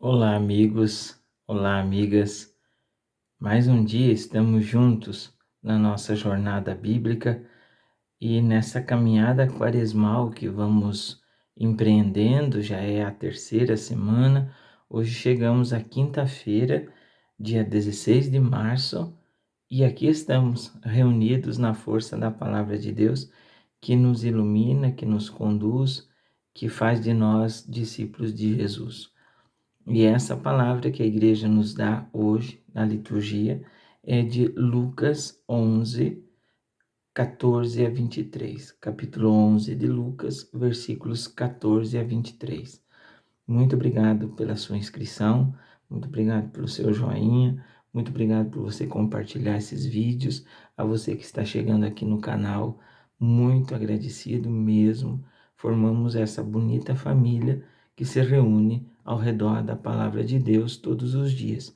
Olá, amigos, olá, amigas. Mais um dia estamos juntos na nossa jornada bíblica e nessa caminhada quaresmal que vamos empreendendo, já é a terceira semana. Hoje chegamos à quinta-feira, dia 16 de março, e aqui estamos reunidos na força da palavra de Deus que nos ilumina, que nos conduz, que faz de nós discípulos de Jesus. E essa palavra que a igreja nos dá hoje na liturgia é de Lucas 11, 14 a 23. Capítulo 11 de Lucas, versículos 14 a 23. Muito obrigado pela sua inscrição, muito obrigado pelo seu joinha, muito obrigado por você compartilhar esses vídeos. A você que está chegando aqui no canal, muito agradecido mesmo. Formamos essa bonita família que se reúne ao redor da palavra de Deus todos os dias.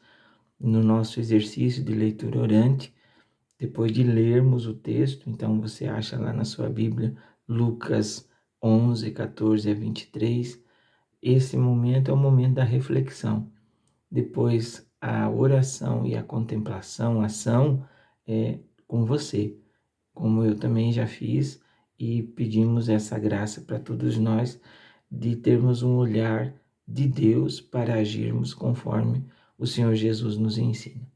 No nosso exercício de leitura orante, depois de lermos o texto, então você acha lá na sua Bíblia, Lucas 11, 14 a 23, esse momento é o momento da reflexão. Depois, a oração e a contemplação, a ação, é com você, como eu também já fiz, e pedimos essa graça para todos nós de termos um olhar de Deus para agirmos conforme o Senhor Jesus nos ensina.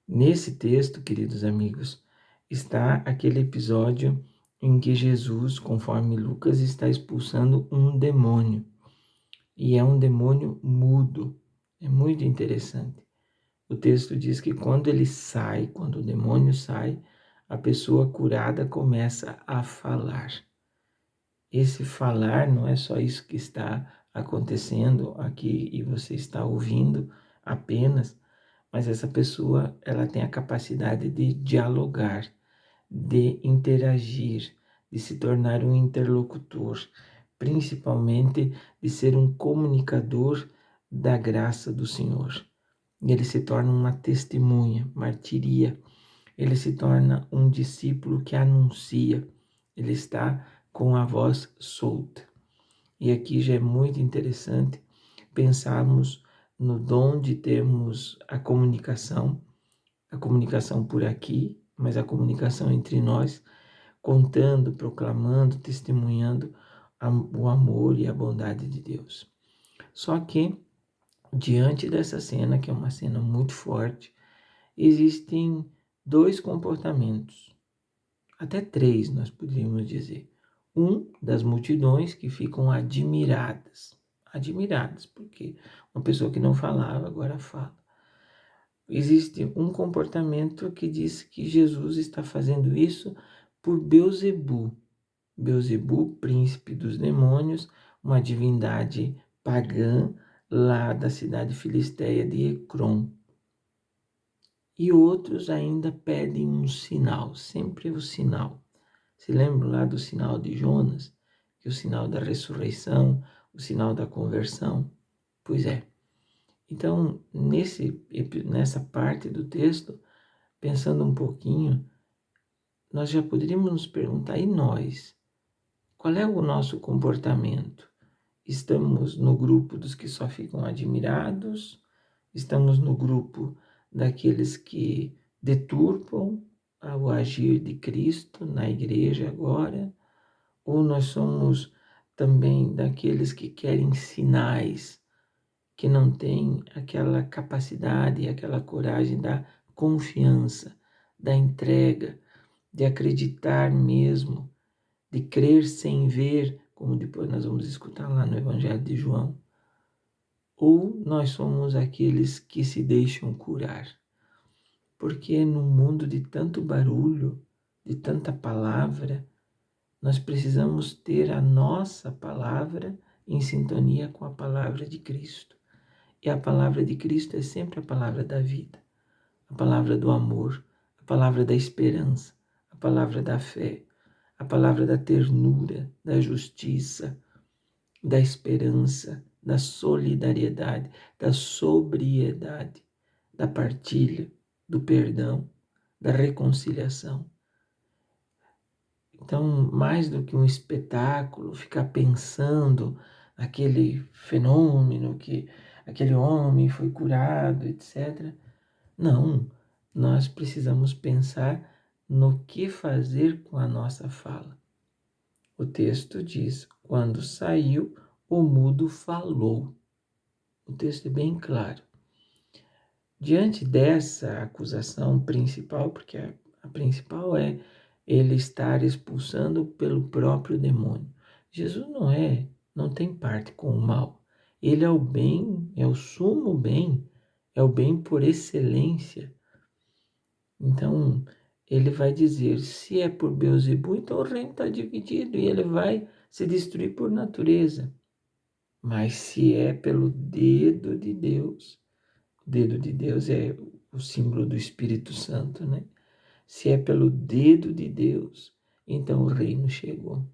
Nesse texto, queridos amigos, está aquele episódio em que Jesus, conforme Lucas, está expulsando um demônio. E é um demônio mudo. É muito interessante. O texto diz que quando ele sai, quando o demônio sai, a pessoa curada começa a falar. Esse falar não é só isso que está acontecendo aqui e você está ouvindo apenas, mas essa pessoa, ela tem a capacidade de dialogar, de interagir, de se tornar um interlocutor, principalmente de ser um comunicador da graça do Senhor. Ele se torna uma testemunha, martiria. Ele se torna um discípulo que anuncia. Ele está com a voz solta. E aqui já é muito interessante pensarmos no dom de termos a comunicação por aqui, mas a comunicação entre nós, contando, proclamando, testemunhando o amor e a bondade de Deus. Só que, diante dessa cena, que é uma cena muito forte, existem dois comportamentos, até três nós poderíamos dizer. Um, das multidões que ficam admiradas, porque uma pessoa que não falava agora fala. Existe um comportamento que diz que Jesus está fazendo isso por Beelzebu. Beelzebu, príncipe dos demônios, uma divindade pagã lá da cidade filisteia de Ecrom. E outros ainda pedem um sinal, sempre o sinal. Se lembram lá do sinal de Jonas, que é o sinal da ressurreição, o sinal da conversão? Pois é. Então, nessa parte do texto, pensando um pouquinho, nós já poderíamos nos perguntar, e nós? Qual é o nosso comportamento? Estamos no grupo dos que só ficam admirados? Estamos no grupo daqueles que deturpam o agir de Cristo na igreja agora? Ou nós somos também daqueles que querem sinais, que não têm aquela capacidade, aquela coragem da confiança, da entrega, de acreditar mesmo, de crer sem ver, como depois nós vamos escutar lá no Evangelho de João? Ou nós somos aqueles que se deixam curar? Porque no mundo de tanto barulho, de tanta palavra, nós precisamos ter a nossa palavra em sintonia com a palavra de Cristo. E a palavra de Cristo é sempre a palavra da vida, a palavra do amor, a palavra da esperança, a palavra da fé, a palavra da ternura, da justiça, da esperança, da solidariedade, da sobriedade, da partilha, do perdão, da reconciliação. Então, mais do que um espetáculo, ficar pensando naquele fenômeno que aquele homem foi curado, etc. Não, nós precisamos pensar no que fazer com a nossa fala. O texto diz: quando saiu, o mudo falou. O texto é bem claro. Diante dessa acusação principal, porque a principal é ele estar expulsando pelo próprio demônio. Jesus não tem parte com o mal. Ele é o bem, é o sumo bem, é o bem por excelência. Então, ele vai dizer, se é por Beelzebul, então o reino está dividido e ele vai se destruir por natureza. Mas se é pelo dedo de Deus, o dedo de Deus é o símbolo do Espírito Santo, né? Se é pelo dedo de Deus, então o reino chegou.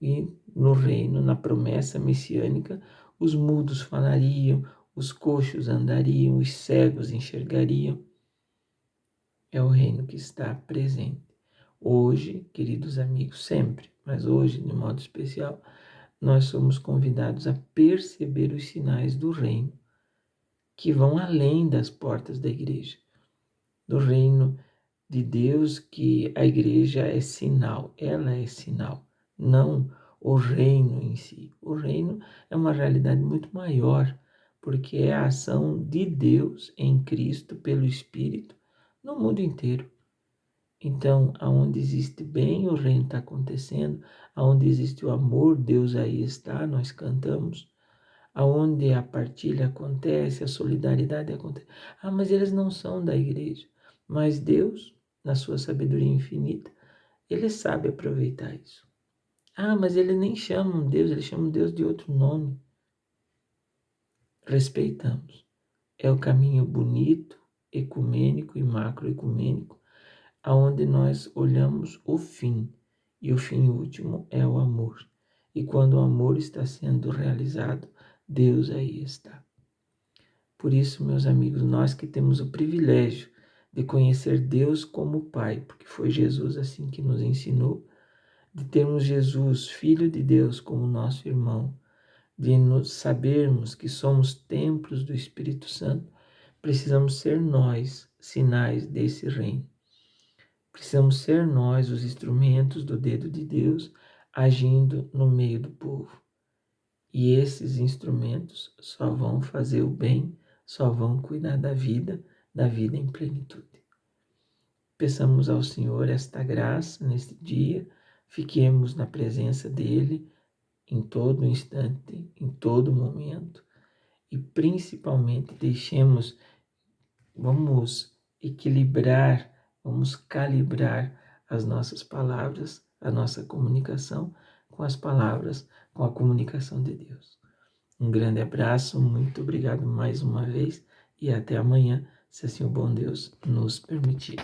E no reino, na promessa messiânica, os mudos falariam, os coxos andariam, os cegos enxergariam. É o reino que está presente. Hoje, queridos amigos, sempre, mas hoje, de modo especial, nós somos convidados a perceber os sinais do reino, que vão além das portas da igreja, do reino de Deus, que a igreja é sinal, ela é sinal, não o reino em si. O reino é uma realidade muito maior, porque é a ação de Deus em Cristo pelo Espírito no mundo inteiro. Então, aonde existe bem, o reino está acontecendo. Aonde existe o amor, Deus aí está, nós cantamos. Aonde a partilha acontece, a solidariedade acontece. Ah, mas eles não são da igreja. Mas Deus, na sua sabedoria infinita, ele sabe aproveitar isso. Ah, mas ele nem chama Deus, ele chama Deus de outro nome. Respeitamos. É o caminho bonito, ecumênico e macroecumênico, aonde nós olhamos o fim, e o fim último é o amor. E quando o amor está sendo realizado, Deus aí está. Por isso, meus amigos, nós que temos o privilégio de conhecer Deus como Pai, porque foi Jesus assim que nos ensinou, de termos Jesus, Filho de Deus, como nosso irmão, de nos sabermos que somos templos do Espírito Santo, precisamos ser nós sinais desse reino. Precisamos ser nós os instrumentos do dedo de Deus agindo no meio do povo. E esses instrumentos só vão fazer o bem, só vão cuidar da vida em plenitude. Peçamos ao Senhor esta graça neste dia, fiquemos na presença dEle em todo instante, em todo momento, e principalmente vamos equilibrar, vamos calibrar as nossas palavras, a nossa comunicação com as palavras, com a comunicação de Deus. Um grande abraço, muito obrigado mais uma vez e até amanhã, se assim o bom Deus nos permitir.